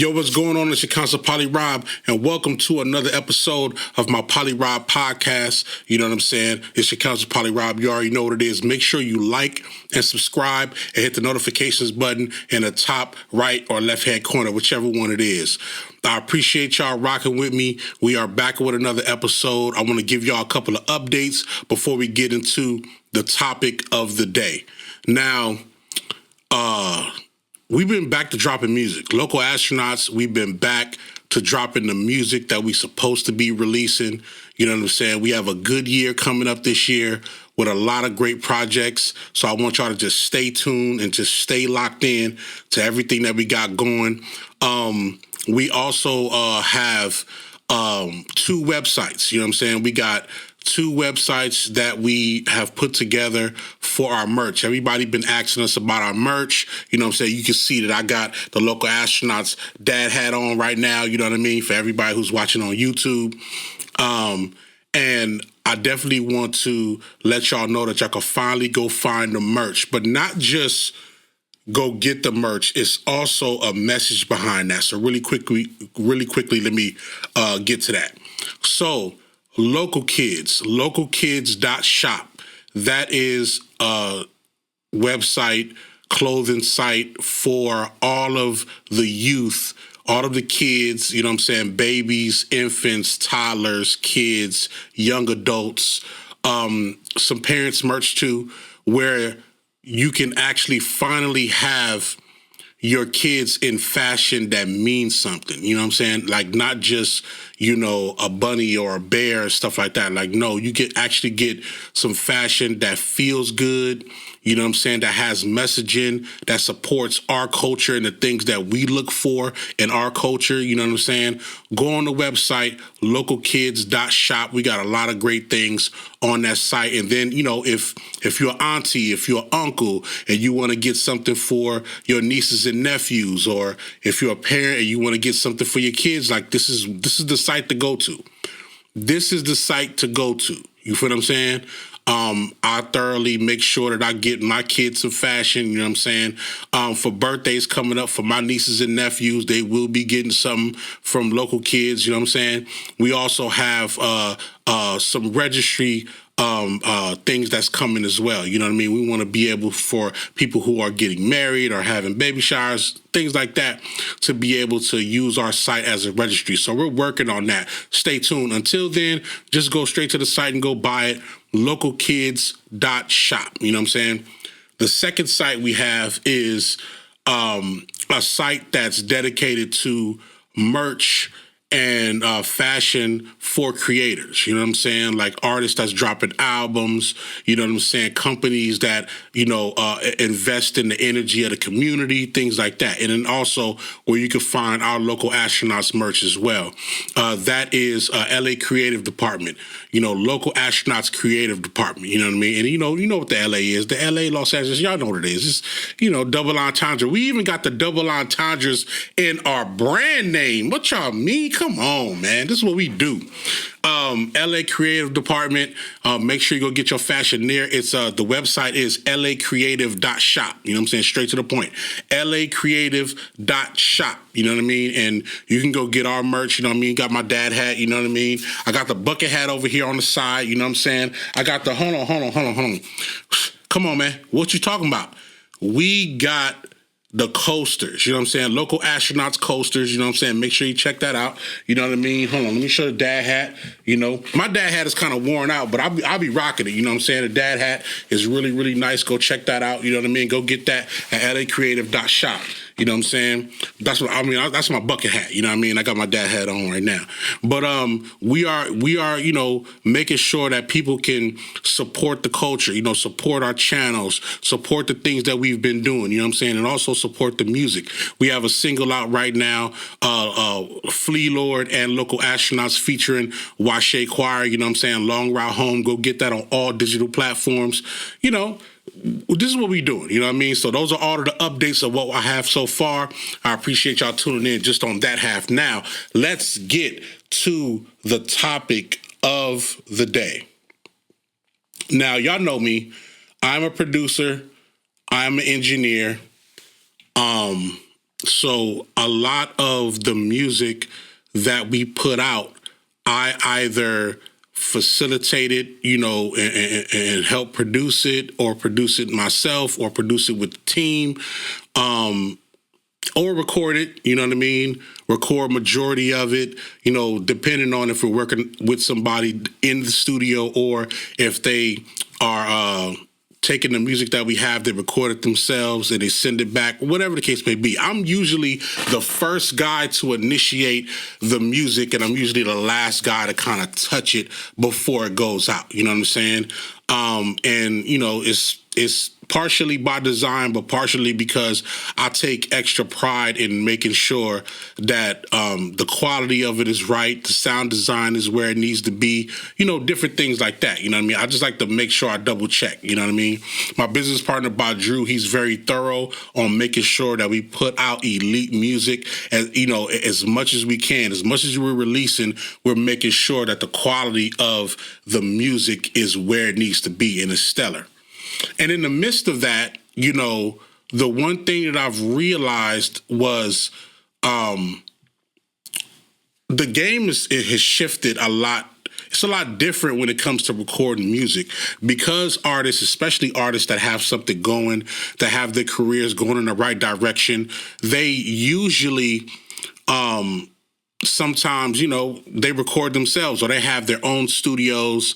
Yo, what's going on? It's your Counsel Poly Rob, and welcome to another episode of my Poly Rob podcast. You know what I'm saying? It's your Counsel Poly Rob. You already know what it is. Make sure you like and subscribe and hit the notifications button in the top right or left-hand corner, whichever one it is. I appreciate y'all rocking with me. We are back with another episode. I want to give y'all a couple of updates before we get into the topic of the day. Now, we've been back to dropping music. Local Astronauts, we've been back to dropping the music that we supposed to be releasing. You know what I'm saying? We have a good year coming up this year with a lot of great projects. So I want y'all to just stay tuned and just stay locked in to everything that we got going. We also have two websites. You know what I'm saying? We got two websites that we have put together for our merch. Everybody been asking us about our merch. You know what I'm saying? You can see that I got the Local Astronauts dad hat on right now. You know what I mean? For everybody who's watching on YouTube. And I definitely want to let y'all know that y'all can finally go find the merch, but not just go get the merch. It's also a message behind that. So really quickly, let me get to that. So localkids.shop. That is a website, clothing site for all of the youth, all of the kids, you know what I'm saying, babies, infants, toddlers, kids, young adults, some parents merch too, where you can actually finally have your kids in fashion that means something. You know what I'm saying? Like not just, you know, a bunny or a bear and stuff like that. Like, no, you can actually get some fashion that feels good. You know what I'm saying? That has messaging, that supports our culture and the things that we look for in our culture. You know what I'm saying? Go on the website, localkids.shop. We got a lot of great things on that site. And then, you know, if you're an auntie, if you're an uncle, and you want to get something for your nieces and nephews, or if you're a parent and you want to get something for your kids, like this is the site to go to. This is the site to go to. You feel what I'm saying? I thoroughly make sure that I get my kids some fashion, you know what I'm saying? For birthdays coming up for my nieces and nephews, they will be getting something from Local Kids, you know what I'm saying? We also have some registry things that's coming as well. You know what I mean? We want to be able for people who are getting married or having baby showers, things like that, to be able to use our site as a registry. So we're working on that. Stay tuned. Until then, just go straight to the site and go buy it. Localkids.shop. You know what I'm saying? The second site we have is a site that's dedicated to merch and fashion for creators, you know what I'm saying? Like artists that's dropping albums, you know what I'm saying? Companies that, you know, invest in the energy of the community, things like that. And then also where you can find our Local Astronauts merch as well. That is LA Creative Department, you know, Local Astronauts Creative Department, you know what I mean? And you know what the LA is, the LA, Los Angeles, y'all know what it is. It's, you know, double entendre. We even got the double entendres in our brand name. What y'all mean? Come on, man. This is what we do. LA Creative Department. Make sure you go get your fashion there. It's the website is lacreative.shop. You know what I'm saying? Straight to the point. lacreative.shop. You know what I mean? And you can go get our merch. You know what I mean? Got my dad hat. You know what I mean? I got the bucket hat over here on the side. You know what I'm saying? I got the hold on. Come on, man. What you talking about? We got the coasters, you know what I'm saying? Local Astronauts coasters, you know what I'm saying? Make sure you check that out. You know what I mean? Hold on, let me show the dad hat. You know, my dad hat is kind of worn out, but I'll be rocking it. You know what I'm saying? The dad hat is really, really nice. Go check that out. You know what I mean? Go get that at lacreative.shop. You know what I'm saying? That's what I mean. That's my bucket hat. You know what I mean? I got my dad hat on right now. But we are, you know, making sure that people can support the culture, you know, support our channels, support the things that we've been doing, you know what I'm saying? And also support the music. We have a single out right now, Flea Lord and Local Astronauts featuring Washe Choir, you know what I'm saying? Long Route Home. Go get that on all digital platforms. You know, this is what we're doing, you know what I mean? So those are all of the updates of what I have so far. I appreciate y'all tuning in just on that half. Now, let's get to the topic of the day. Now, y'all know me. I'm a producer. I'm an engineer. So a lot of the music that we put out, I either facilitate it, and help produce it, or produce it myself, or produce it with the team, or record it, you know what I mean? Record majority of it, depending on if we're working with somebody in the studio or if they are taking the music that we have, they record it themselves and they send it back, whatever the case may be. I'm usually the first guy to initiate the music, and I'm usually the last guy to kind of touch it before it goes out. You know what I'm saying? It's partially by design, but partially because I take extra pride in making sure that the quality of it is right, the sound design is where it needs to be, different things like that. You know what I mean? I just like to make sure I double check. You know what I mean? My business partner, Bob Drew, he's very thorough on making sure that we put out elite music as much as we can. As much as we're releasing, we're making sure that the quality of the music is where it needs to be and is stellar. And in the midst of that, the one thing that I've realized was the game has shifted a lot. It's a lot different when it comes to recording music, because artists, especially artists that have something going, that have their careers going in the right direction, they usually sometimes, they record themselves, or they have their own studios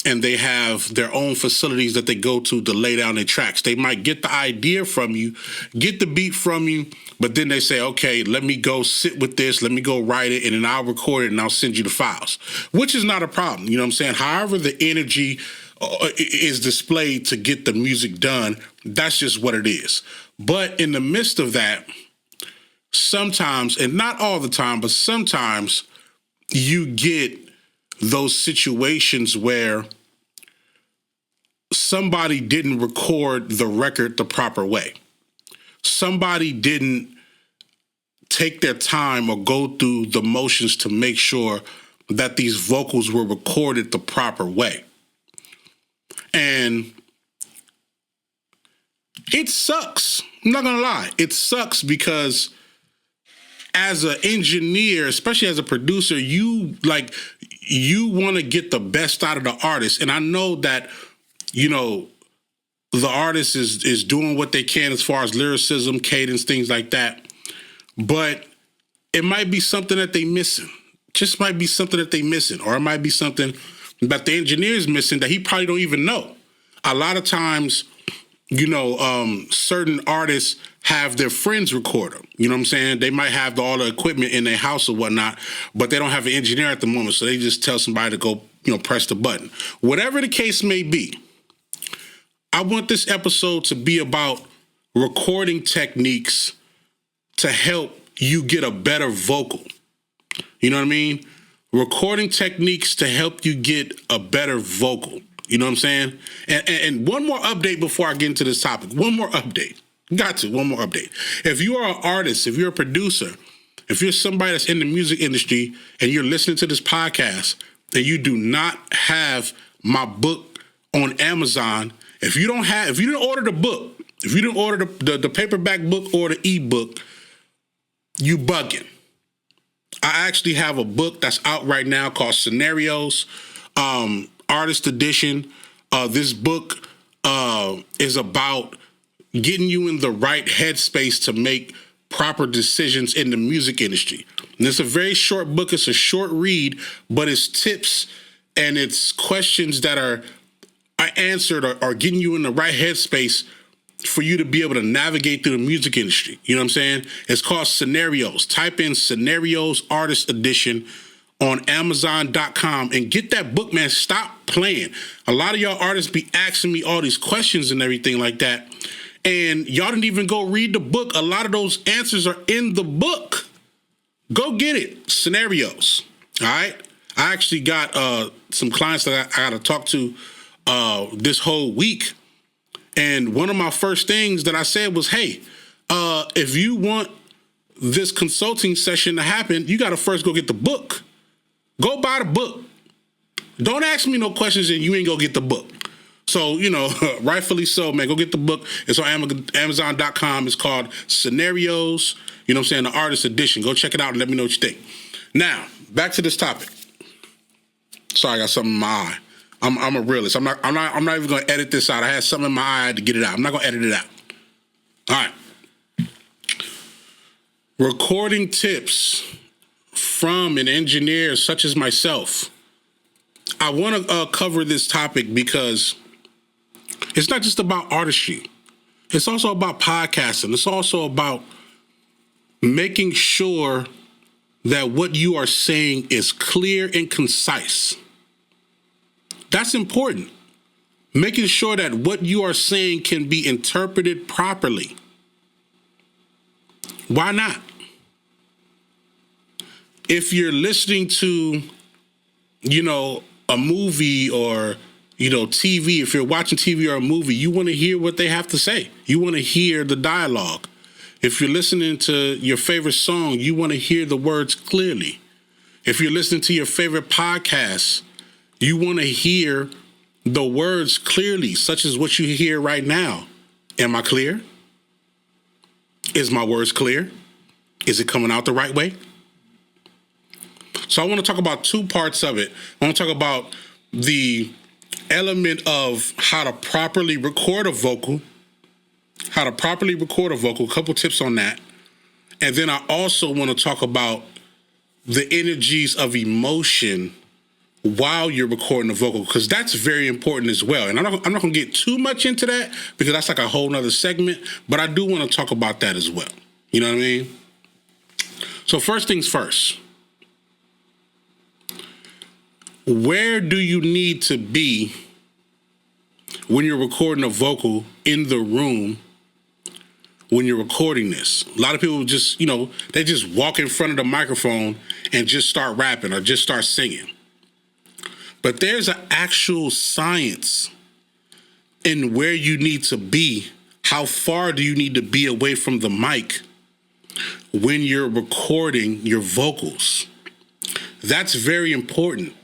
and they have their own facilities that they go to lay down their tracks. They might get the idea from you, get the beat from you, but then they say, okay, let me go sit with this, let me go write it, and then I'll record it and I'll send you the files, which is not a problem. You know what I'm saying? However the energy is displayed to get the music done, that's just what it is. But in the midst of that, sometimes, and not all the time, but sometimes you get those situations where somebody didn't record the record the proper way. Somebody didn't take their time or go through the motions to make sure that these vocals were recorded the proper way. And it sucks. I'm not gonna lie. It sucks because as an engineer, especially as a producer, you want to get the best out of the artist. And I know that, the artist is doing what they can as far as lyricism, cadence, things like that. But it might be something that they missing. Just might be something that they missing. Or it might be something that the engineer's missing that he probably don't even know. A lot of times, certain artists have their friends record them. You know what I'm saying? They might have all the equipment in their house or whatnot, but they don't have an engineer at the moment. So they just tell somebody to go, press the button. Whatever the case may be, I want this episode to be about recording techniques to help you get a better vocal. You know what I mean? Recording techniques to help you get a better vocal. You know what I'm saying? And one more update before I get into this topic. One more update. One more update. If you are an artist, if you're a producer, if you're somebody that's in the music industry and you're listening to this podcast and you do not have my book on Amazon, if you didn't order the book, if you didn't order the paperback book or the ebook, you bugging. I actually have a book that's out right now called Scenarios, Artist Edition. This book is about getting you in the right headspace to make proper decisions in the music industry. And it's a very short book. It's a short read, but it's tips and it's questions that are answered or getting you in the right headspace for you to be able to navigate through the music industry. You know what I'm saying? It's called Scenarios. Type in Scenarios Artist Edition on Amazon.com and get that book, man. Stop playing. A lot of y'all artists be asking me all these questions and everything like that, and y'all didn't even go read the book. A lot of those answers are in the book. Go get it. Scenarios. All right? I actually got some clients that I got to talk to this whole week, and one of my first things that I said was, hey, if you want this consulting session to happen, you got to first go get the book. Go buy the book. Don't ask me no questions and you ain't go get the book. So, rightfully so, man. Go get the book. It's on Amazon.com. It's called Scenarios. You know what I'm saying? The artist edition. Go check it out and let me know what you think. Now, back to this topic. Sorry, I got something in my eye. I'm a realist. I'm not even gonna edit this out. I had something in my eye to get it out. I'm not gonna edit it out. All right. Recording tips from an engineer such as myself. I want to cover this topic because it's not just about artistry. It's also about podcasting. It's also about making sure that what you are saying is clear and concise. That's important. Making sure that what you are saying can be interpreted properly. Why not? If you're listening to, a movie or, TV, if you're watching TV or a movie, you want to hear what they have to say. You want to hear the dialogue. If you're listening to your favorite song, you want to hear the words clearly. If you're listening to your favorite podcast, you want to hear the words clearly, such as what you hear right now. Am I clear? Is my words clear? Is it coming out the right way? So I want to talk about two parts of it. I want to talk about the element of how to properly record a vocal, a couple tips on that. And then I also want to talk about the energies of emotion while you're recording a vocal, because that's very important as well. And I'm not going to get too much into that because that's like a whole nother segment, but I do want to talk about that as well. You know what I mean? So first things first. Where do you need to be when you're recording a vocal in the room when you're recording this? A lot of people just, they just walk in front of the microphone and just start rapping or just start singing. But there's an actual science in where you need to be. How far do you need to be away from the mic when you're recording your vocals? That's very important.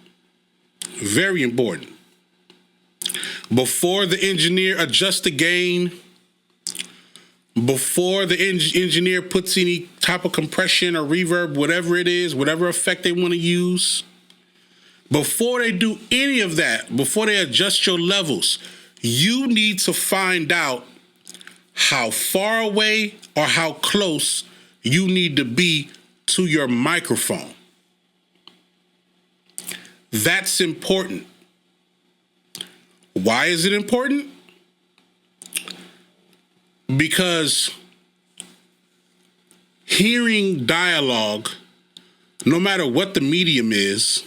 Very important. Before the engineer adjusts the gain, before the engineer puts any type of compression or reverb, whatever it is, whatever effect they want to use, before they do any of that, before they adjust your levels, you need to find out how far away or how close you need to be to your microphone. That's important. Why is it important? Because hearing dialogue, no matter what the medium is,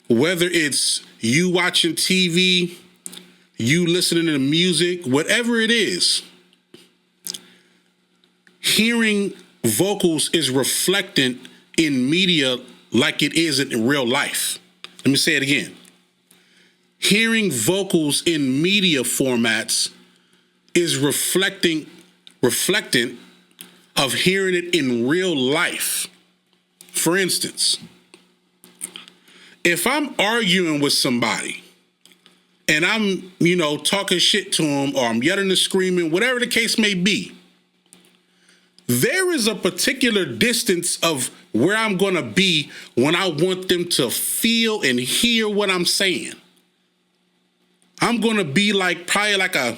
whether it's you watching TV, you listening to music, whatever it is, hearing vocals is reflected in media like it is in real life. Let me say it again. Hearing vocals in media formats is reflectant of hearing it in real life. For instance, if I'm arguing with somebody and I'm, talking shit to them or I'm yelling and screaming, whatever the case may be, there is a particular distance of where I'm going to be when I want them to feel and hear what I'm saying. I'm going to be probably like a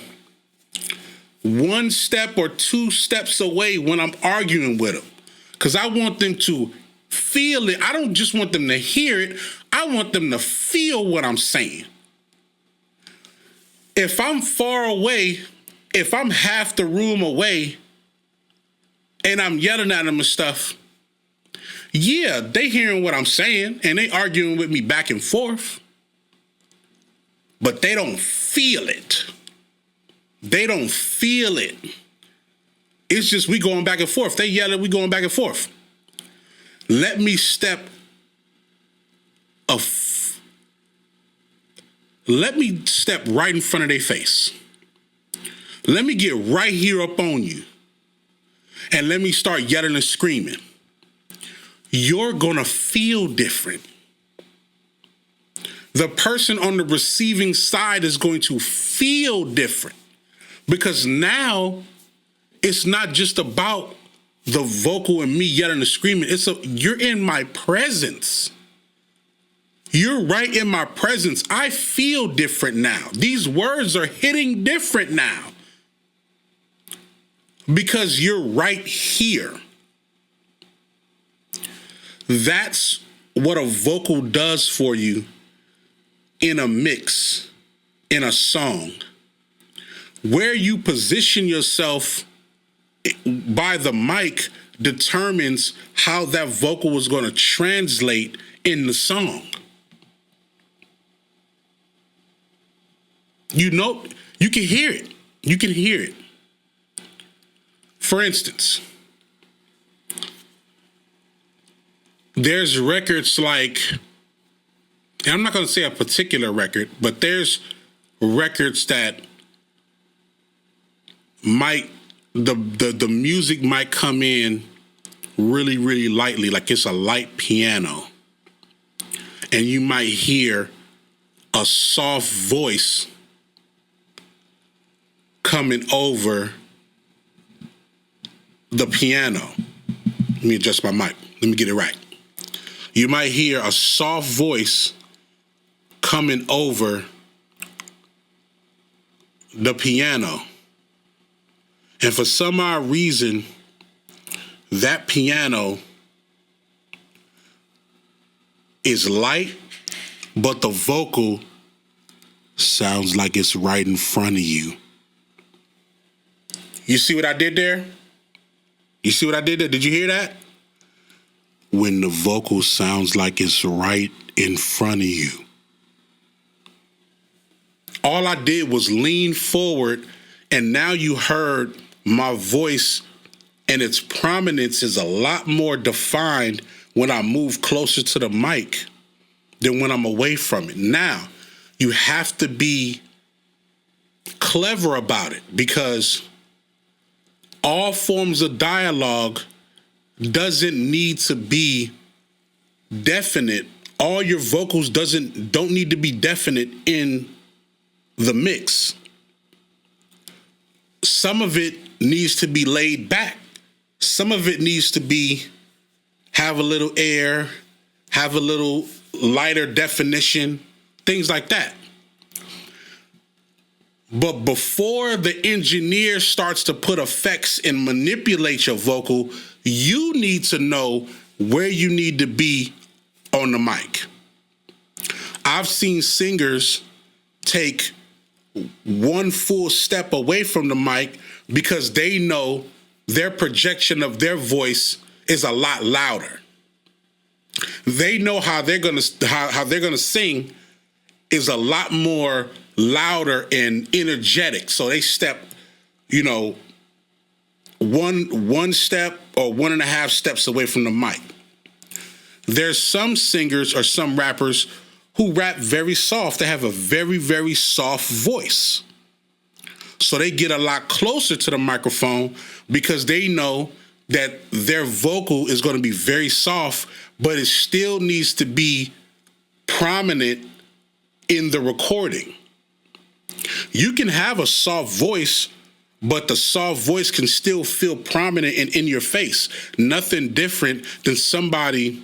1 step or 2 steps away when I'm arguing with them, because I want them to feel it. I don't just want them to hear it. I want them to feel what I'm saying. If I'm far away, if I'm half the room away and I'm yelling at them and stuff, yeah, they hearing what I'm saying and they arguing with me back and forth, but they don't feel it. They don't feel it. It's just we going back and forth. They yelling, we going back and forth. Let me step right in front of their face. Let me get right here up on you. And let me start yelling and screaming. You're going to feel different. The person on the receiving side is going to feel different because now it's not just about the vocal and me yelling and screaming. You're in my presence. You're right in my presence. I feel different now. These words are hitting different now because you're right here. That's what a vocal does for you in a mix, in a song. Where you position yourself by the mic determines how that vocal is going to translate in the song. You know, you can hear it. You can hear it. For instance, there's records like, and I'm not going to say a particular record, but there's records that the music might come in really, really lightly, like it's a light piano. And you might hear a soft voice coming over the piano. Let me adjust my mic. Let me get it right. You might hear a soft voice coming over the piano. And for some odd reason, that piano is light, but the vocal sounds like it's right in front of you. You see what I did there? You see what I did there? Did you hear that? When the vocal sounds like it's right in front of you. All I did was lean forward, and now you heard my voice, and its prominence is a lot more defined when I move closer to the mic than when I'm away from it. Now, you have to be clever about it because all forms of dialogue doesn't need to be definite. All your vocals don't need to be definite in the mix. Some of it needs to be laid back. Some of it needs to have a little air, have a little lighter definition, things like that. But before the engineer starts to put effects and manipulate your vocal, you need to know where you need to be on the mic. I've seen singers take one full step away from the mic because they know their projection of their voice is a lot louder. They know how they're gonna sing is a lot more louder and energetic. So they step, one step or 1.5 steps away from the mic. There's some singers or some rappers who rap very soft. They have a very, very soft voice. So they get a lot closer to the microphone because they know that their vocal is going to be very soft, but it still needs to be prominent in the recording. You can have a soft voice, but the soft voice can still feel prominent and in your face. Nothing different than somebody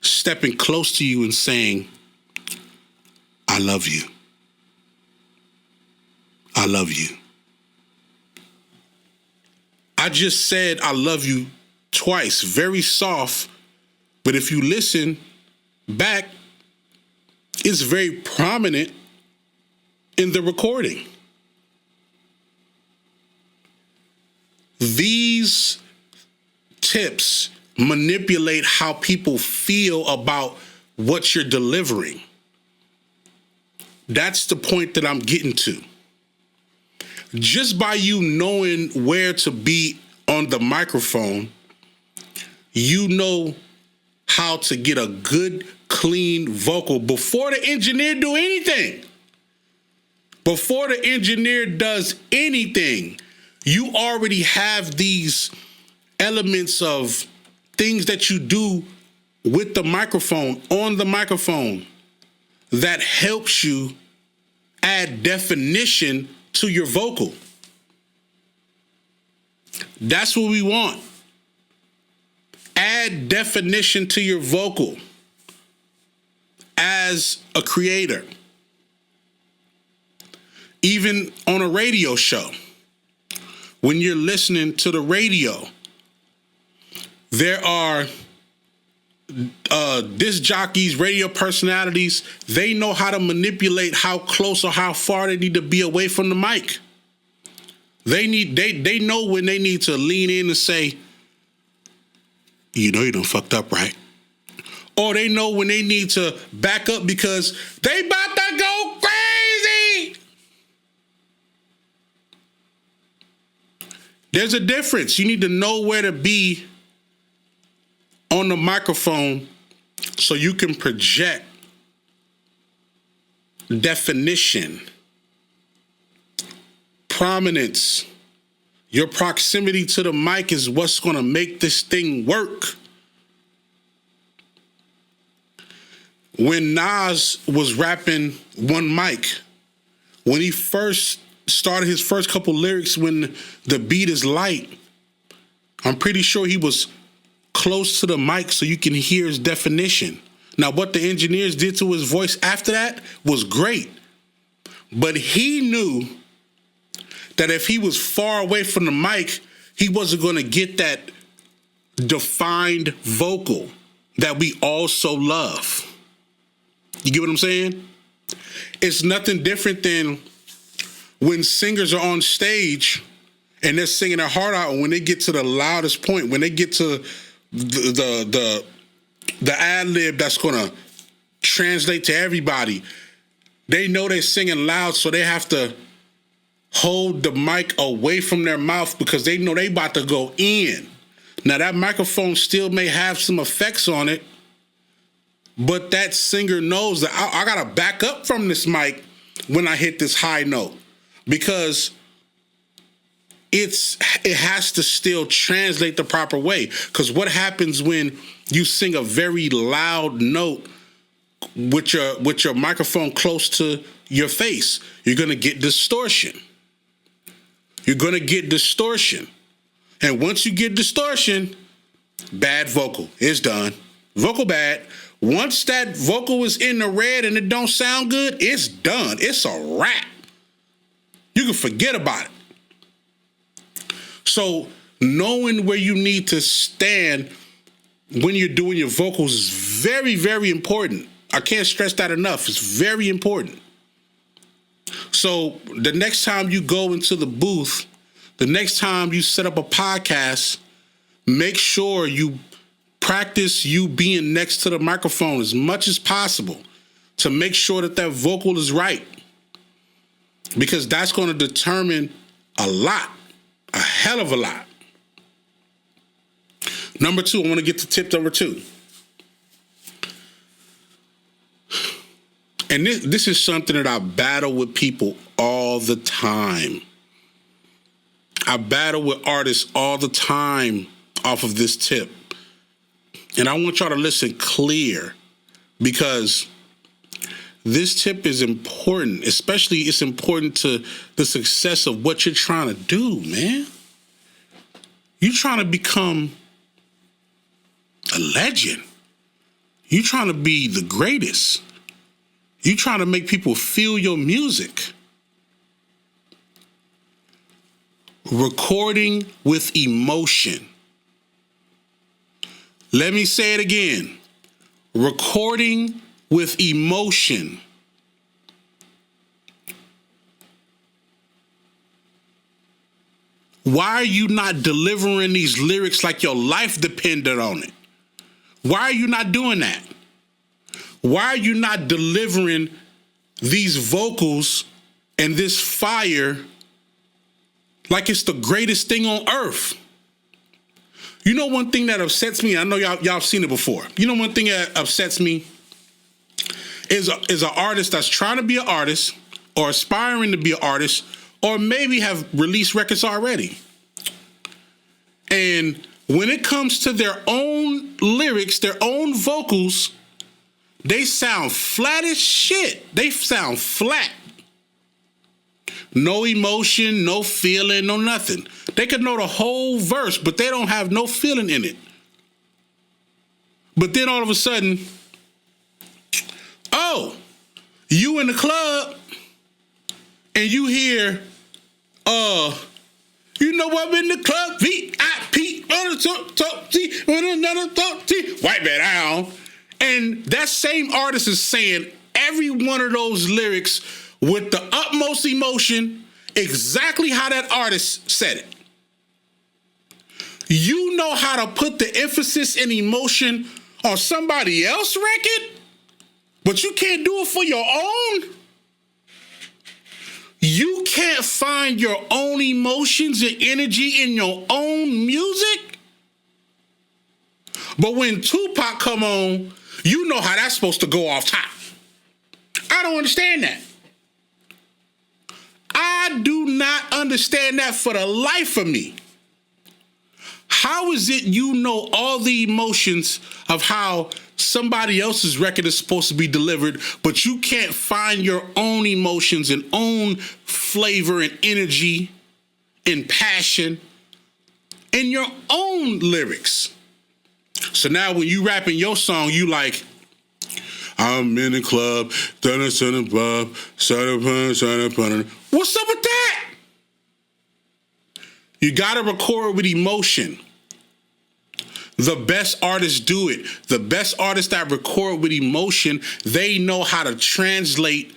stepping close to you and saying, I love you. I love you. I just said I love you twice, very soft, but if you listen back, it's very prominent in the recording. These tips manipulate how people feel about what you're delivering. That's the point that I'm getting to. Just by you knowing where to be on the microphone, you know how to get a good, clean vocal before the engineer do anything. Before the engineer does anything, you already have these elements of things that you do with the microphone, on the microphone, that helps you add definition to your vocal. That's what we want. Add definition to your vocal as a creator. Even on a radio show, when you're listening to the radio, there are disc jockeys, radio personalities. They know how to manipulate how close or how far they need to be away from the mic. They know when they need to lean in and say, you know you done fucked up, right? Or they know when they need to back up because they about to go crazy. There's a difference. You need to know where to be on the microphone so you can project definition, prominence. Your proximity to the mic is what's going to make this thing work. When Nas was rapping One Mic, when he first started his first couple lyrics, when the beat is light, I'm pretty sure he was close to the mic so you can hear his definition. Now, what the engineers did to his voice after that was great. But he knew that if he was far away from the mic, he wasn't going to get that defined vocal that we all so love. You get what I'm saying? It's nothing different than when singers are on stage and they're singing their heart out, and when they get to the loudest point, when they get to the ad-lib that's going to translate to everybody, they know they're singing loud, so they have to hold the mic away from their mouth because they know they about to go in. Now, that microphone still may have some effects on it, but that singer knows that I got to back up from this mic when I hit this high note, because it has to still translate the proper way. Because what happens when you sing a very loud note with your microphone close to your face? You're going to get distortion. You're going to get distortion. And once you get distortion, bad vocal. It's done. Vocal bad. Once that vocal is in the red and it don't sound good, it's done. It's a wrap. You can forget about it. So knowing where you need to stand when you're doing your vocals is very, very important. I can't stress that enough. It's very important. So the next time you go into the booth, the next time you set up a podcast, make sure you practice you being next to the microphone as much as possible to make sure that vocal is right. Because that's going to determine a lot, a hell of a lot. Number two, I want to get to tip number two. And this is something that I battle with people all the time. I battle with artists all the time off of this tip. And I want y'all to listen clear, because this tip is important. Especially it's important to the success of what you're trying to do, man. You're trying to become a legend. You're trying to be the greatest. You're trying to make people feel your music. Recording with emotion. Let me say it again. Recording with emotion. Why are you not delivering these lyrics like your life depended on it? Why are you not doing that? Why are you not delivering these vocals and this fire like it's the greatest thing on earth? You know one thing that upsets me? I know y'all have seen it before. You know one thing that upsets me is an artist that's trying to be an artist or aspiring to be an artist, or maybe have released records already. And when it comes to their own lyrics, their own vocals, they sound flat as shit. They sound flat. No emotion, no feeling, no nothing. They could know the whole verse, but they don't have no feeling in it. But then all of a sudden, oh, you in the club and you hear, you know I'm in the club, VIP, white man down. And that same artist is saying every one of those lyrics with the utmost emotion, exactly how that artist said it. You know how to put the emphasis and emotion on somebody else's record, but you can't do it for your own? You can't find your own emotions and energy in your own music? But when Tupac come on, you know how that's supposed to go off top. I don't understand that. I do not understand that for the life of me. How is it you know all the emotions of how somebody else's record is supposed to be delivered, but you can't find your own emotions and own flavor and energy and passion in your own lyrics? So now when you rapping your song, you like, I'm in the club, what's up with that? You gotta record with emotion. The best artists do it. The best artists that record with emotion, they know how to translate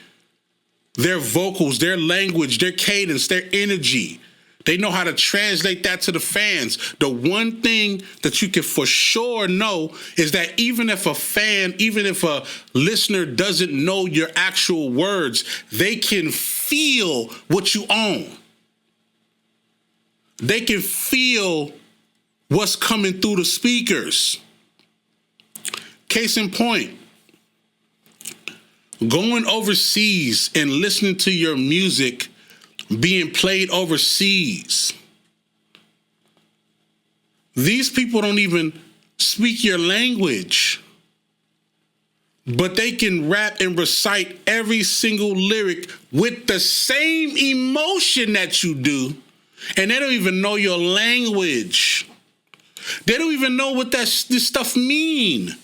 their vocals, their language, their cadence, their energy. They know how to translate that to the fans. The one thing that you can for sure know is that even if a listener doesn't know your actual words, they can feel what you own. They can feel what's coming through the speakers. Case in point, going overseas and listening to your music being played overseas. These people don't even speak your language, but they can rap and recite every single lyric with the same emotion that you do, and they don't even know your language. They don't even know what this stuff mean,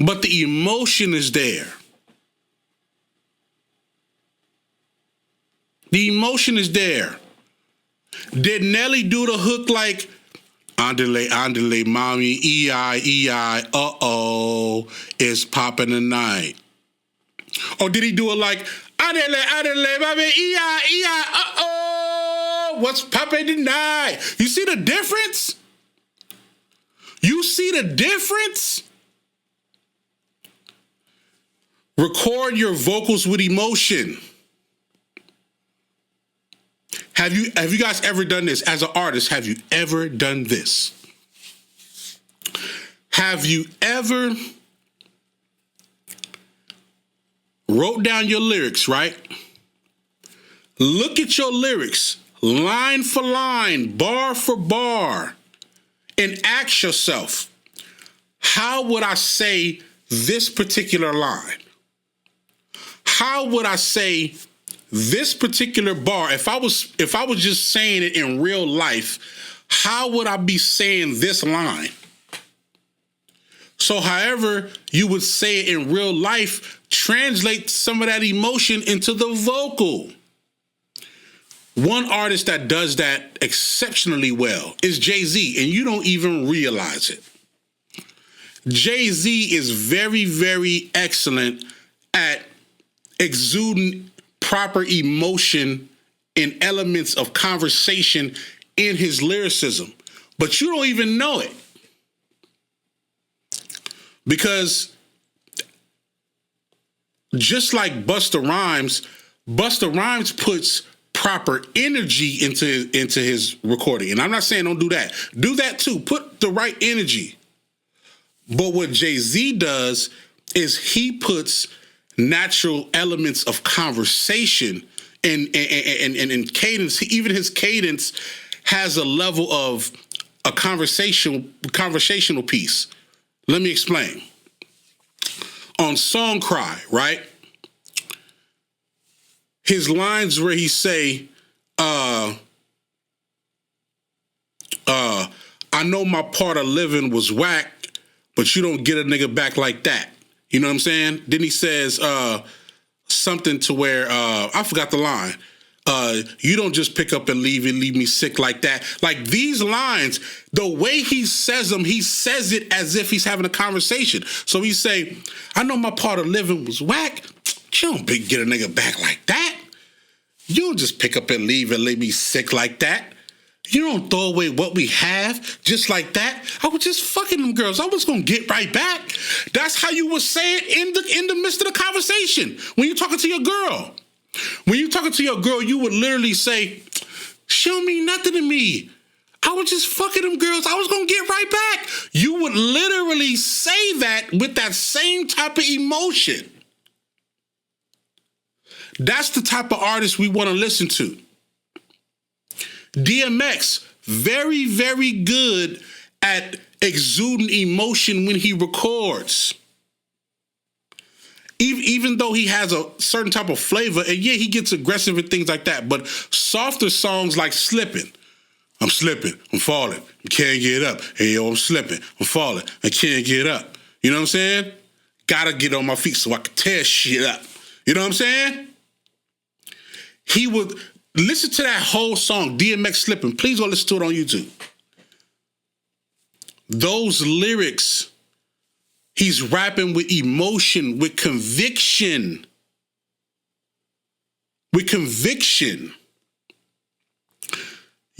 but the emotion is there. The emotion is there. Did Nelly do the hook like, andale, andale, mommy, E-I, E-I, uh-oh, it's popping tonight? Or did he do it like, andale, andale, mommy, E-I, E-I, uh-oh, what's popping tonight? You see the difference? You see the difference? Record your vocals with emotion. Have you guys ever done this? As an artist, have you ever done this? Have you ever wrote down your lyrics, right? Look at your lyrics, line for line, bar for bar, and ask yourself, how would I say this particular line? How would I say this particular bar? If I was just saying it in real life, how would I be saying this line? So however you would say it in real life, translate some of that emotion into the vocal. One artist that does that exceptionally well is Jay-Z, and you don't even realize it. Jay-Z is very, very excellent at exuding proper emotion and elements of conversation in his lyricism, but you don't even know it. Because just like Busta Rhymes puts proper energy into his recording. And I'm not saying don't do that. Do that too. Put the right energy. But what Jay-Z does is he puts natural elements of conversation and cadence. Even his cadence has a level of a conversational piece. Let me explain. on Song Cry, right? His lines where he say, I know my part of living was whack, but you don't get a nigga back like that. You know what I'm saying? Then he says something to where, I forgot the line. You don't just pick up and leave me sick like that. Like these lines, the way he says them, he says it as if he's having a conversation. So he say, I know my part of living was whack. You don't get a nigga back like that. You don't just pick up and leave me sick like that. You don't throw away what we have just like that. I was just fucking them girls. I was gonna get right back. That's how you would say it in the midst of the conversation when you're talking to your girl. When you're talking to your girl, you would literally say, she don't mean nothing to me. I was just fucking them girls. I was gonna get right back. You would literally say that with that same type of emotion. That's the type of artist we want to listen to. DMX, very, very good at exuding emotion when he records. Even though he has a certain type of flavor, and yeah, he gets aggressive and things like that, but softer songs like Slipping. I'm slipping, I'm falling, I can't get up. Hey, yo, I'm slipping, I'm falling, I can't get up. You know what I'm saying? Gotta get on my feet so I can tear shit up. You know what I'm saying? He would listen to that whole song, DMX Slipping. Please go listen to it on YouTube. Those lyrics, he's rapping with emotion, with conviction. With conviction.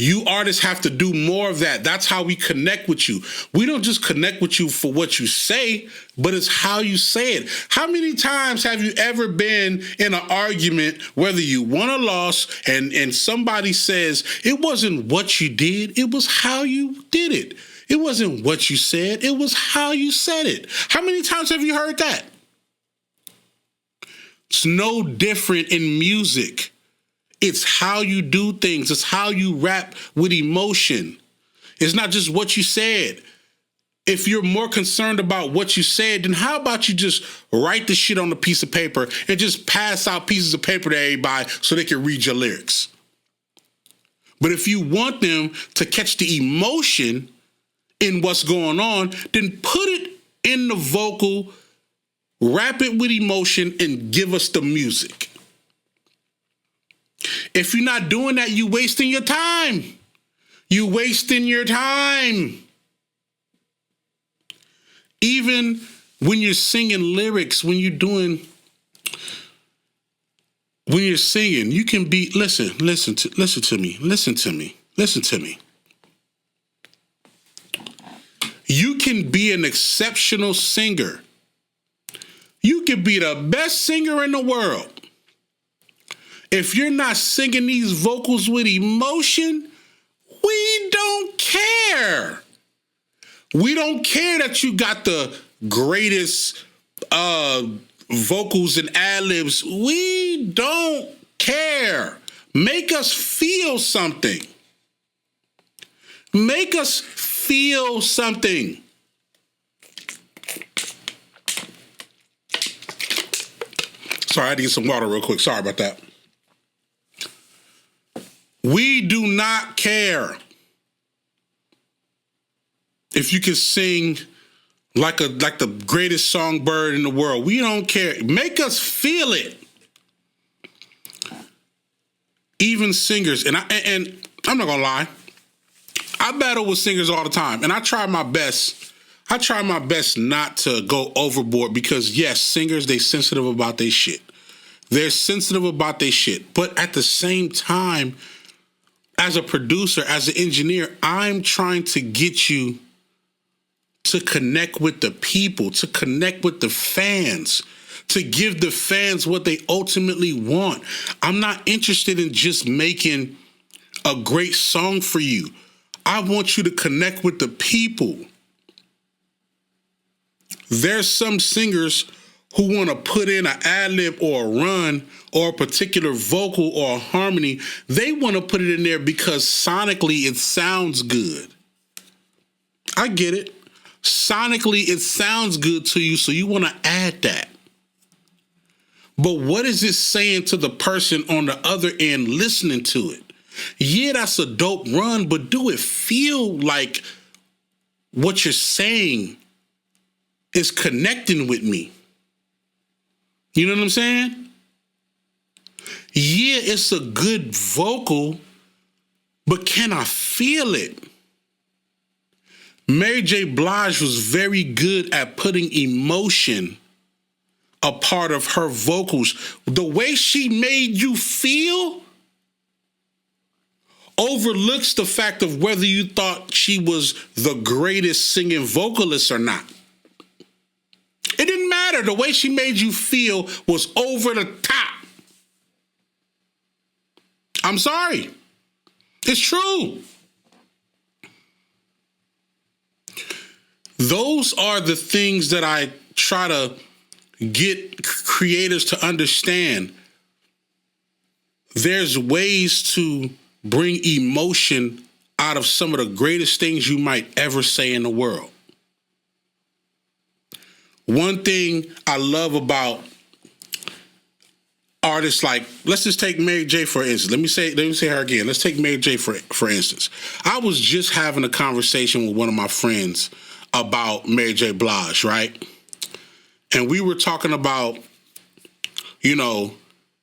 You artists have to do more of that. That's how we connect with you. We don't just connect with you for what you say, but it's how you say it. How many times have you ever been in an argument, whether you won or lost, and somebody says, it wasn't what you did, it was how you did it. It wasn't what you said, it was how you said it. How many times have you heard that? It's no different in music. It's how you do things. It's how you rap with emotion. It's not just what you said. If you're more concerned about what you said, then how about you just write the shit on a piece of paper and just pass out pieces of paper to everybody so they can read your lyrics? But if you want them to catch the emotion in what's going on, then put it in the vocal, rap it with emotion, and give us the music. If you're not doing that, you're wasting your time. You're wasting your time. Even when you're singing lyrics, when you're singing, you can be, listen to me. You can be an exceptional singer. You can be the best singer in the world. If you're not singing these vocals with emotion, we don't care. We don't care that you got the greatest vocals and ad-libs. We don't care. Make us feel something. Make us feel something. Sorry, I had to get some water real quick. Sorry about that. We do not care if you can sing like the greatest songbird in the world. We don't care. Make us feel it. Even singers, and I'm not gonna lie, I battle with singers all the time, and I try my best. I try my best not to go overboard because yes, singers, they sensitive about their shit. They're sensitive about their shit, but at the same time, as a producer, as an engineer, I'm trying to get you to connect with the people, to connect with the fans, to give the fans what they ultimately want. I'm not interested in just making a great song for you. I want you to connect with the people. There's some singers who want to put in an ad-lib or a run or a particular vocal or a harmony. They want to put it in there because sonically it sounds good. I get it. Sonically, it sounds good to you, so you want to add that. But what is it saying to the person on the other end listening to it? Yeah, that's a dope run, but do it feel like what you're saying is connecting with me? You know what I'm saying? Yeah, it's a good vocal, but can I feel it? Mary J. Blige was very good at putting emotion a part of her vocals. The way she made you feel overlooks the fact of whether you thought she was the greatest singing vocalist or not. It didn't matter. The way she made you feel was over the top. I'm sorry. It's true. Those are the things that I try to get creators to understand. There's ways to bring emotion out of some of the greatest things you might ever say in the world. One thing I love about artists like, let's just take Mary J. for instance. Let me say her again. Let's take Mary J. for instance. I was just having a conversation with one of my friends about Mary J. Blige, right? And we were talking about,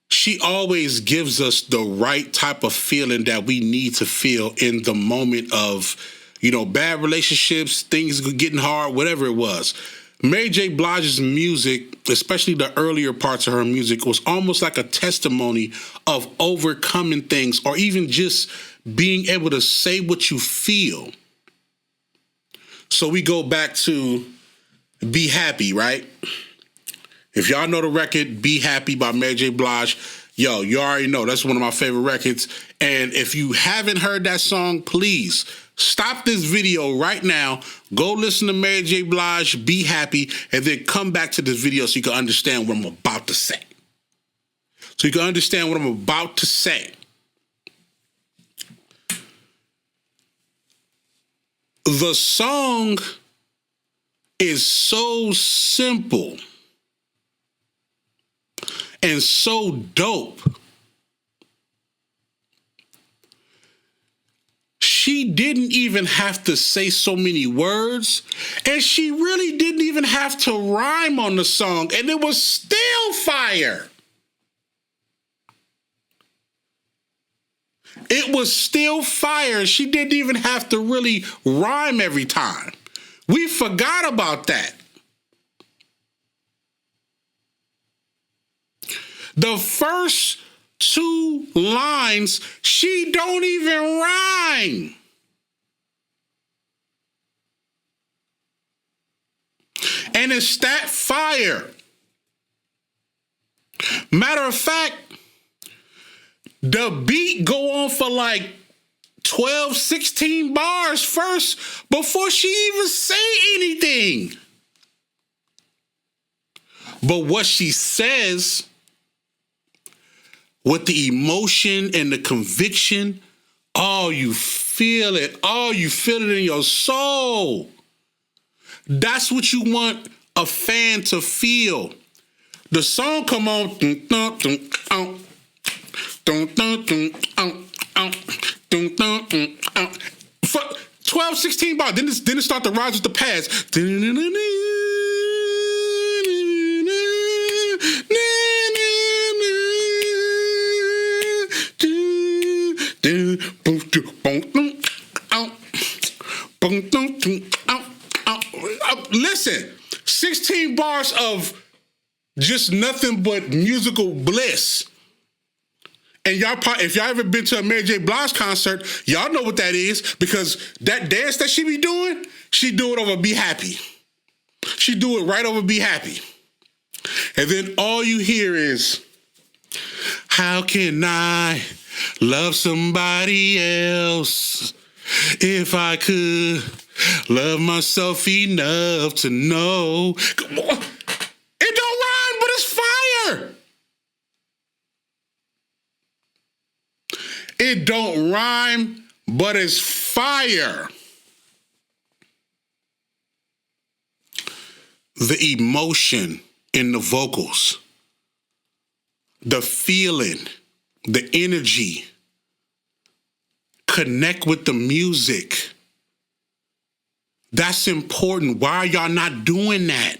she always gives us the right type of feeling that we need to feel in the moment of, bad relationships, things getting hard, whatever it was. Mary J. Blige's music, especially the earlier parts of her music, was almost like a testimony of overcoming things or even just being able to say what you feel. So we go back to Be Happy, right? If y'all know the record, Be Happy by Mary J. Blige, yo, you already know that's one of my favorite records. And if you haven't heard that song, please stop this video right now. Go listen to Mary J. Blige, Be Happy, and then come back to this video so you can understand what I'm about to say. So you can understand what I'm about to say. The song is so simple and so dope. She didn't even have to say so many words, and she really didn't even have to rhyme on the song, and it was still fire. It was still fire. She didn't even have to really rhyme every time. We forgot about that. The first 2 lines, she don't even rhyme. And it's that fire. Matter of fact, the beat go on for like 12, 16 bars first before she even say anything. But what she says, with the emotion and the conviction, oh, you feel it. Oh, you feel it in your soul. That's what you want a fan to feel. The song come on. 12, 16 bars. Then it start to rise with the pads. Listen, 16 bars of just nothing but musical bliss. And y'all, if y'all ever been to a Mary J. Blige concert, y'all know what that is, because that dance that she be doing, she do it over Be Happy. She do it right over Be Happy. And then all you hear is, how can I love somebody else if I could love myself enough to know? It don't rhyme, but it's fire. It don't rhyme, but it's fire. the emotion in the vocals, the feeling, the energy, connect with the music. That's important. Why are y'all not doing that?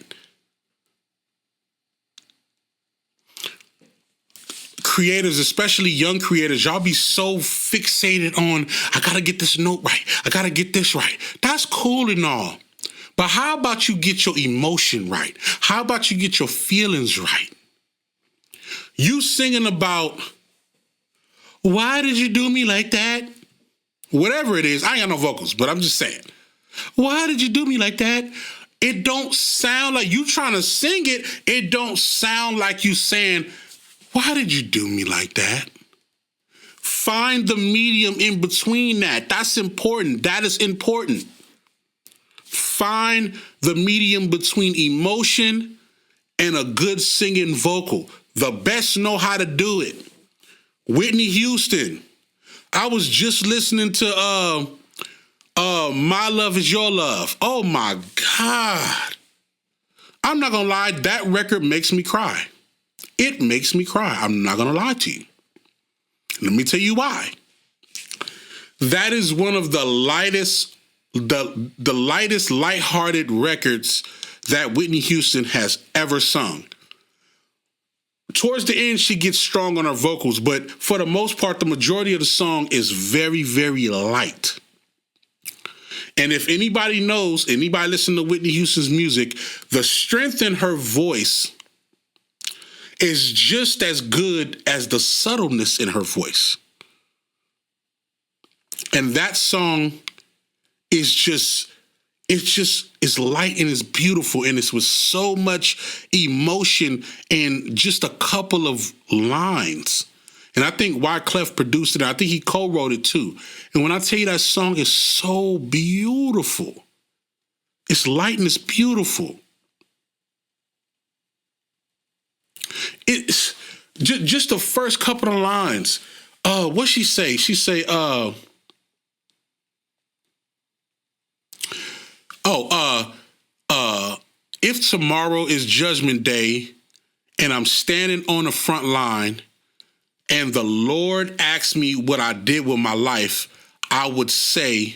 Creators, especially young creators, y'all be so fixated on, I gotta get this note right. I gotta get this right. That's cool and all. But how about you get your emotion right? How about you get your feelings right? You singing about, why did you do me like that? Whatever it is, I ain't got no vocals, but I'm just saying. Why did you do me like that? It don't sound like you trying to sing it. It don't sound like you saying, why did you do me like that? Find the medium in between that. That's important. That is important. Find the medium between emotion and a good singing vocal. The best know how to do it. Whitney Houston. I was just listening to My Love Is Your Love. Oh my God. I'm not gonna lie, that record makes me cry. It makes me cry. I'm not gonna lie to you. Let me tell you why. That is one of the lightest, the lightest, lighthearted records that Whitney Houston has ever sung. Towards the end, she gets strong on her vocals, but for the most part, the majority of the song is very, very light. And if anybody knows, anybody listen to Whitney Houston's music, the strength in her voice is just as good as the subtleness in her voice. And that song is just, it's light and it's beautiful, and it's with so much emotion and just a couple of lines. And I think Wyclef produced it. I think he co-wrote it too. And when I tell you that song is so beautiful, it's light and it's beautiful. It's just the first couple of lines. What she say? She say, if tomorrow is Judgment Day and I'm standing on the front line and the Lord asks me what I did with my life, I would say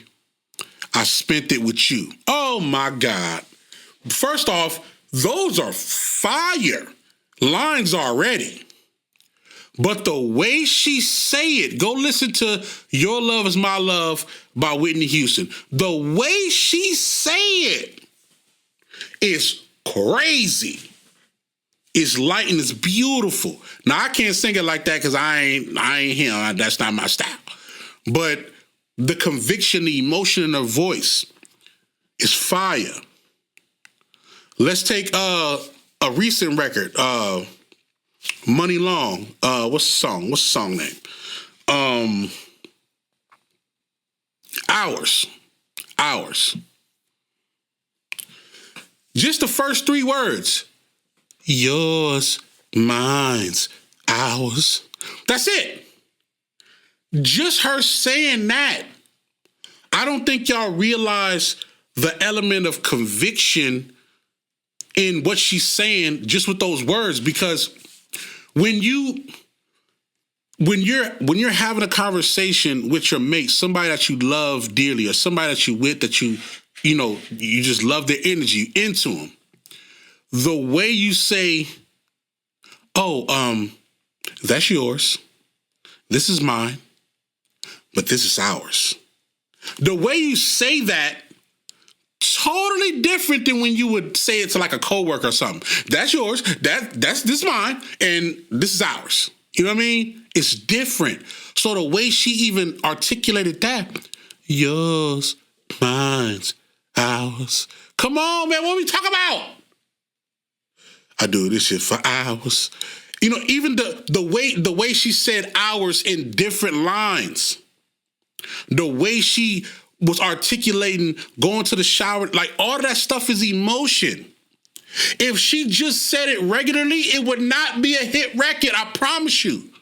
I spent it with you. Oh my God. First off, those are fire lines already. But the way she say it, go listen to Your Love Is My Love by Whitney Houston. The way she say it is crazy. It's light and it's beautiful. Now, I can't sing it like that because I ain't him. That's not my style. But the conviction, the emotion in her voice is fire. Let's take a recent record, Money Long. What's the song? What's the song name? Hours. Just the first three words. Yours, mine's, ours. That's it. Just her saying that. I don't think y'all realize the element of conviction in what she's saying just with those words, because when you're having a conversation with your mate, somebody that you love dearly, or somebody that you with, that you just love their energy, into them, the way you say, that's yours, this is mine, but this is ours. The way you say that, totally different than when you would say it to like a coworker or something. That's yours, this is mine, and this is ours. You know what I mean? It's different. So the way she even articulated that, yours, mine's, ours. Come on, man, what are we talking about? I do this shit for hours. Even the way she said hours in different lines, the way she was articulating going to the shower, like all that stuff is emotion. If she just said it regularly, it would not be a hit record, I promise you.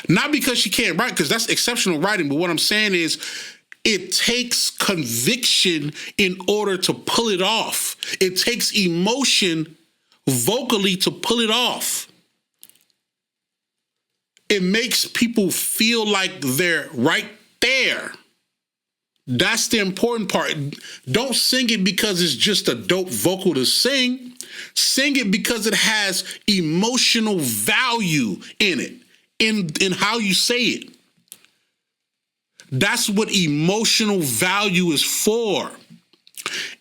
Not because she can't write, because that's exceptional writing, but what I'm saying is It takes conviction in order to pull it off. It takes emotion vocally to pull it off. It makes people feel like they're right there. That's the important part. Don't sing it because it's just a dope vocal to sing. Sing it because it has emotional value in it, in how you say it. That's what emotional value is for.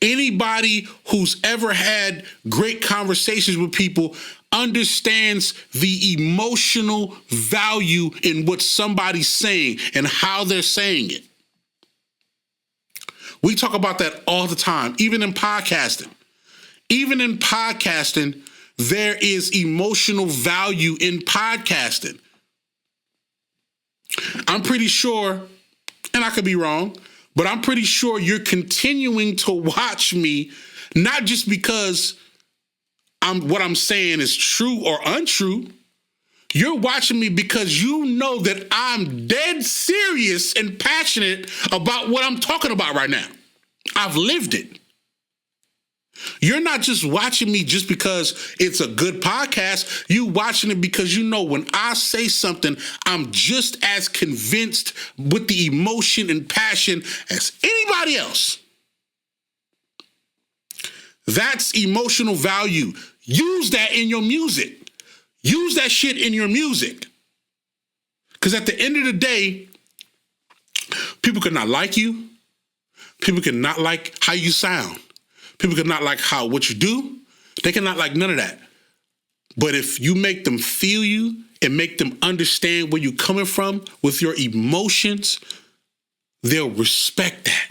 Anybody who's ever had great conversations with people understands the emotional value in what somebody's saying and how they're saying it. We talk about that all the time, even in podcasting. Even in podcasting, there is emotional value in podcasting. I'm pretty sure, and I could be wrong, but I'm pretty sure you're continuing to watch me, not just because what I'm saying is true or untrue. You're watching me because you know that I'm dead serious and passionate about what I'm talking about right now. I've lived it. You're not just watching me just because it's a good podcast. You watching it because you know when I say something, I'm just as convinced with the emotion and passion as anybody else. That's emotional value. Use that in your music. Use that shit in your music. Because at the end of the day, people could not like you. People could not like how you sound. People could not like what you do. They cannot like none of that. But if you make them feel you and make them understand where you're coming from with your emotions, they'll respect that.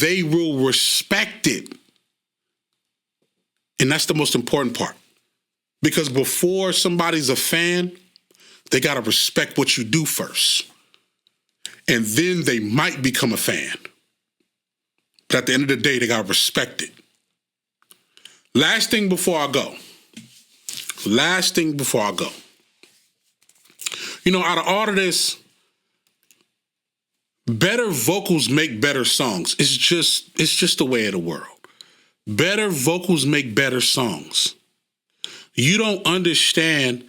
They will respect it. And that's the most important part. Because before somebody's a fan, they got to respect what you do first. And then they might become a fan. But at the end of the day, they got to respect it. Last thing before I go. You know, out of all of this, better vocals make better songs. It's just the way of the world. Better vocals make better songs. You don't understand,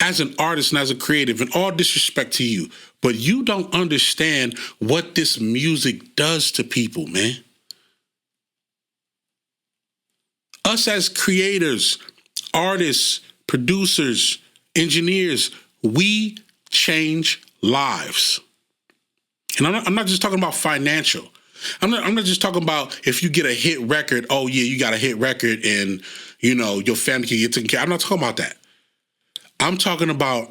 as an artist and as a creative, and all disrespect to you, but you don't understand what this music does to people, man. Us as creators, artists, producers, engineers, we change lives. And I'm not just talking about financial. I'm not just talking about if you get a hit record, oh yeah, you got a hit record and, you know, your family can get taken care of. I'm not talking about that. I'm talking about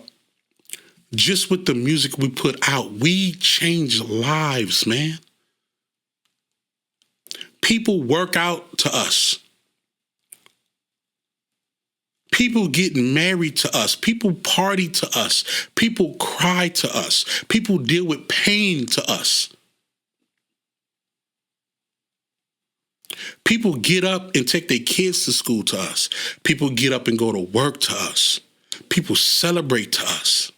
just with the music we put out, we change lives, man. People work out to us. People get married to us. People party to us. People cry to us. People deal with pain to us. People get up and take their kids to school to us. People get up and go to work to us. People celebrate to us.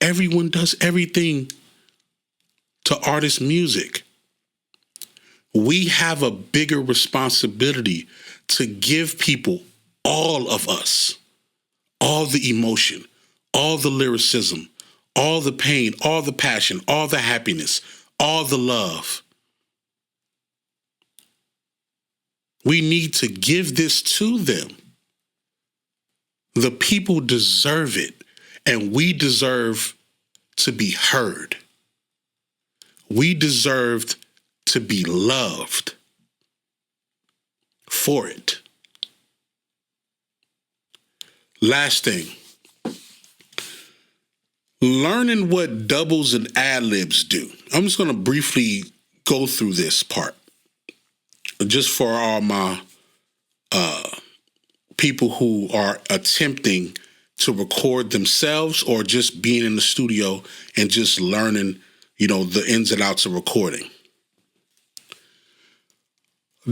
Everyone does everything to artist music. We have a bigger responsibility to give people, all of us, all the emotion, all the lyricism, all the pain, all the passion, all the happiness, all the love. We need to give this to them. The people deserve it, and we deserve to be heard. We deserve to be loved for it. Last thing, learning what doubles and ad-libs do. I'm just going to briefly go through this part just for all my people who are attempting to record themselves or just being in the studio and just learning, you know, the ins and outs of recording.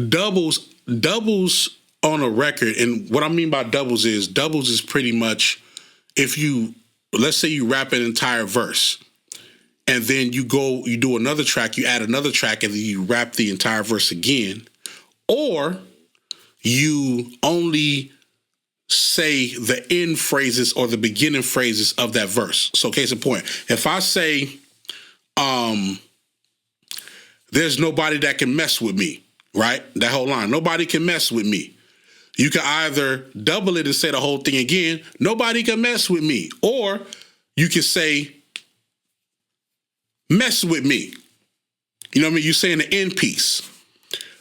Doubles on a record, and what I mean by doubles is pretty much if you let's say you rap an entire verse, and then you do another track, you add another track, and then you rap the entire verse again, or you only say the end phrases or the beginning phrases of that verse. So case in point, if I say, there's nobody that can mess with me, right? That whole line, nobody can mess with me. You can either double it and say the whole thing again, nobody can mess with me. Or you can say, mess with me. You know what I mean? You're saying the end piece.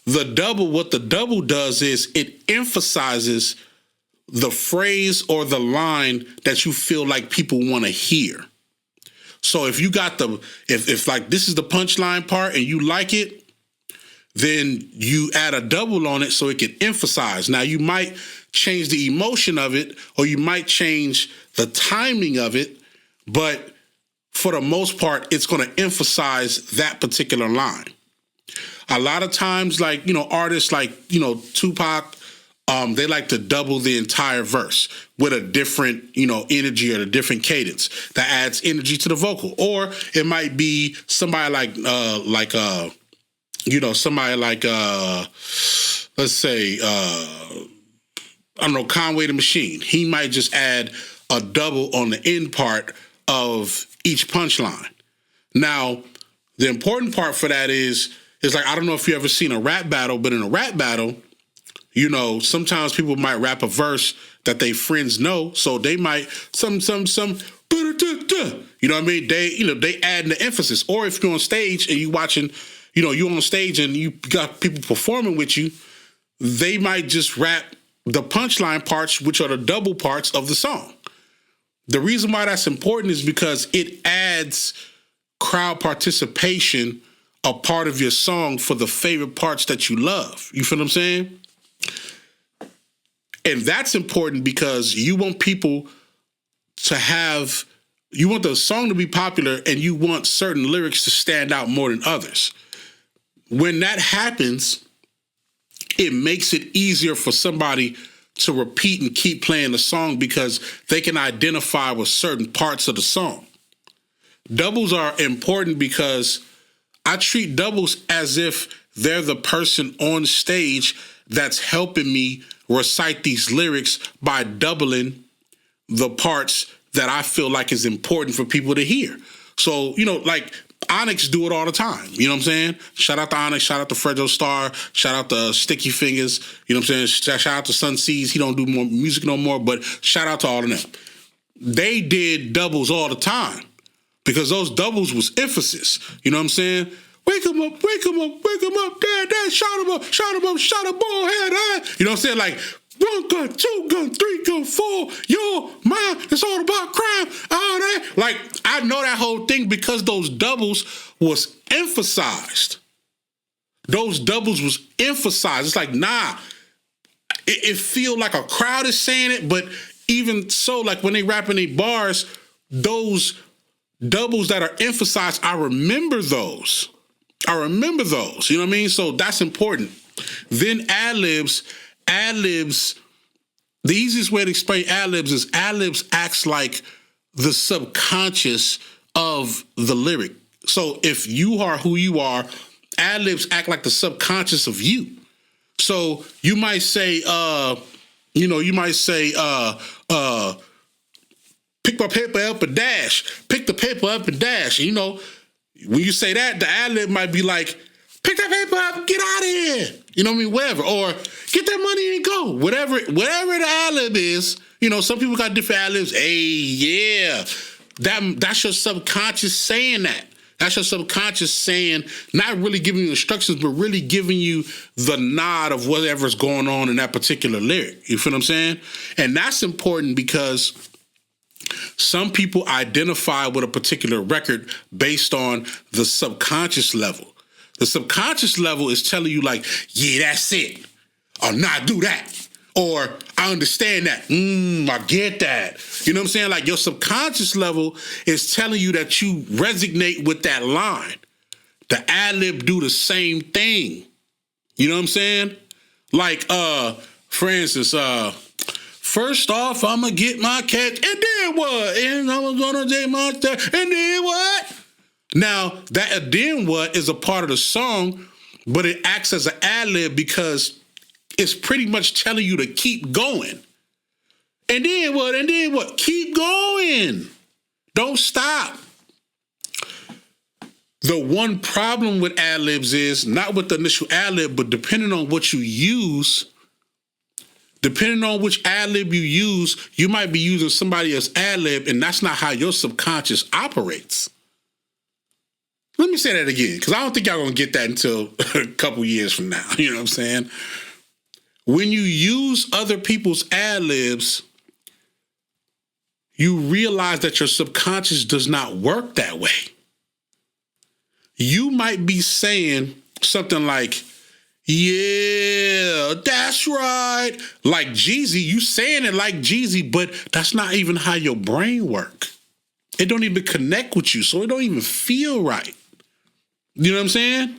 What the double does is it emphasizes the phrase or the line that you feel like people want to hear. So if you got if like this is the punchline part and you like it, then you add a double on it so it can emphasize. Now you might change the emotion of it, or you might change the timing of it, but for the most part, it's going to emphasize that particular line. A lot of times, like, artists like, Tupac, they like to double the entire verse with a different, energy or a different cadence that adds energy to the vocal. Or it might be somebody let's say, I don't know, Conway the Machine. He might just add a double on the end part of each punchline. Now, the important part for that is like, I don't know if you ever seen a rap battle, but in a rap battle, sometimes people might rap a verse that they friends know, so they might you know what I mean? They add the emphasis. Or if you're on stage and you watching, you're on stage and you got people performing with you, they might just rap the punchline parts, which are the double parts of the song. The reason why that's important is because it adds crowd participation, a part of your song for the favorite parts that you love. You feel what I'm saying? And that's important because you want people you want the song to be popular, and you want certain lyrics to stand out more than others. When that happens, it makes it easier for somebody to repeat and keep playing the song because they can identify with certain parts of the song. Doubles are important because I treat doubles as if they're the person on stage that's helping me recite these lyrics by doubling the parts that I feel like is important for people to hear. So, like Onyx do it all the time. You know what I'm saying? Shout out to Onyx, shout out to Fredo Star, shout out to Sticky Fingers. You know what I'm saying? Shout out to Sun Seas. He don't do more music no more, but shout out to all of them. They did doubles all the time because those doubles was emphasis. You know what I'm saying? Wake him up, wake him up, wake him up, dad, shot him up, shot a ball head, You know what I'm saying? Like, 1 gun, 2 gun, 3 gun, 4, yo, mine, it's all about crime, all that. Like, I know that whole thing because those doubles was emphasized. Those doubles was emphasized. It's like, nah, it feel like a crowd is saying it, but even so, like when they rapping their bars, those doubles that are emphasized, I remember those. You know what I mean? So that's important. Then ad-libs, the easiest way to explain ad-libs is ad-libs acts like the subconscious of the lyric. So if you are who you are, ad-libs act like the subconscious of you. So you might say, pick my paper up and dash. Pick the paper up and dash. When you say that, the ad-lib might be like, pick that paper up, get out of here. You know what I mean? Whatever. Or get that money and go. Whatever the ad-lib is. Some people got different ad-libs. Hey, yeah. That's your subconscious saying that. That's your subconscious saying, not really giving you instructions, but really giving you the nod of whatever's going on in that particular lyric. You feel what I'm saying? And that's important because some people identify with a particular record based on the subconscious level. The subconscious level is telling you like, yeah, that's it. Or not do that. Or I understand that. I get that. You know what I'm saying? Like your subconscious level is telling you that you resonate with that line. The ad-lib do the same thing. You know what I'm saying? Like, for instance, First off, I'm going to get my cat, and then what? And I was going to take my stuff, and then what? Now, that and then what is a part of the song, but it acts as an ad-lib because it's pretty much telling you to keep going. And then what? And then what? Keep going. Don't stop. The one problem with ad-libs is, not with the initial ad-lib, but depending on what you use, depending on which ad-lib you use, you might be using somebody else's ad-lib, and that's not how your subconscious operates. Let me say that again, because I don't think y'all going to get that until a couple years from now. You know what I'm saying? When you use other people's ad-libs, you realize that your subconscious does not work that way. You might be saying something like, yeah, that's right. Like Jeezy, you saying it like Jeezy, but that's not even how your brain work. It don't even connect with you, so it don't even feel right. You know what I'm saying?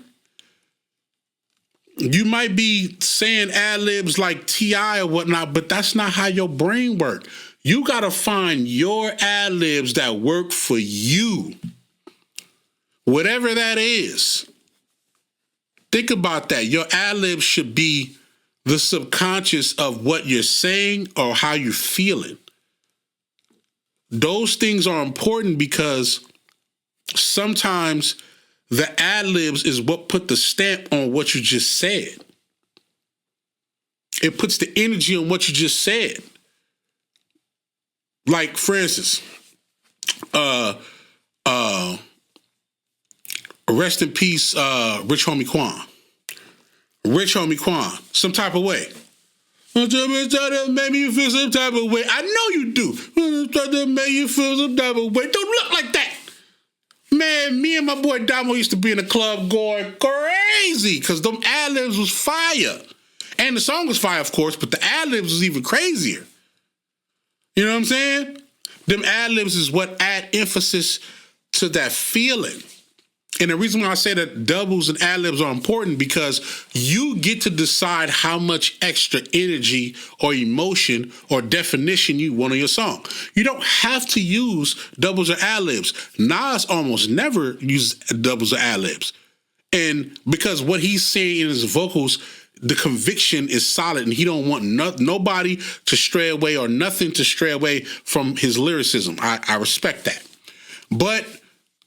You might be saying ad-libs like T.I. or whatnot, but that's not how your brain work. You got to find your ad-libs that work for you. Whatever that is. Think about that. Your ad-lib should be the subconscious of what you're saying or how you're feeling. Those things are important because sometimes the ad-libs is what put the stamp on what you just said. It puts the energy on what you just said. Like, for instance, rest in peace, Rich Homie Quan. Rich Homie Quan, some type of way. Make me feel some type of way. I know you do. Make you feel some type of way. Don't look like that. Man, me and my boy Damo used to be in the club going crazy because them ad-libs was fire. And the song was fire, of course, but the ad-libs was even crazier. You know what I'm saying? Them ad-libs is what add emphasis to that feeling. And the reason why I say that doubles and ad-libs are important because you get to decide how much extra energy or emotion or definition you want on your song. You don't have to use doubles or ad-libs. Nas almost never uses doubles or ad-libs. And because what he's saying in his vocals, the conviction is solid and he don't want nobody to stray away or nothing to stray away from his lyricism. I respect that. But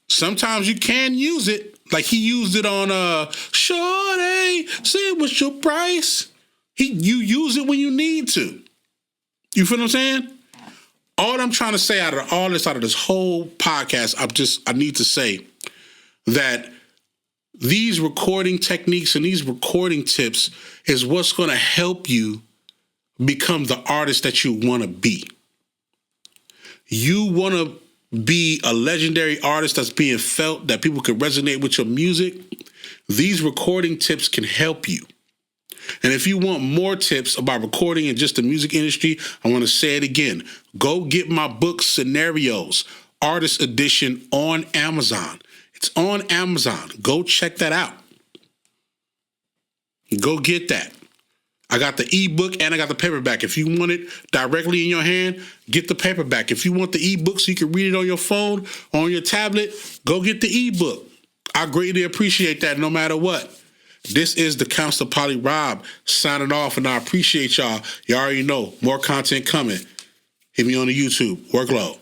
sometimes you can use it. Like he used it on Shorty, say what's your price? You use it when you need to. You feel what I'm saying? All I'm trying to say out of this whole podcast, I need to say that these recording techniques and these recording tips is what's going to help you become the artist that you want to be. You want to be a legendary artist that's being felt, that people can resonate with your music. These recording tips can help you. And if you want more tips about recording and just the music industry, I want to say it again. Go get my book, Scenarios, Artist Edition on Amazon. It's on Amazon. Go check that out. Go get that. I got the ebook and I got the paperback. If you want it directly in your hand, get the paperback. If you want the ebook so you can read it on your phone or on your tablet, go get the ebook. I greatly appreciate that no matter what. This is the Counselor Polly Rob signing off, and I appreciate y'all. You already know, more content coming. Hit me on the YouTube. Workload.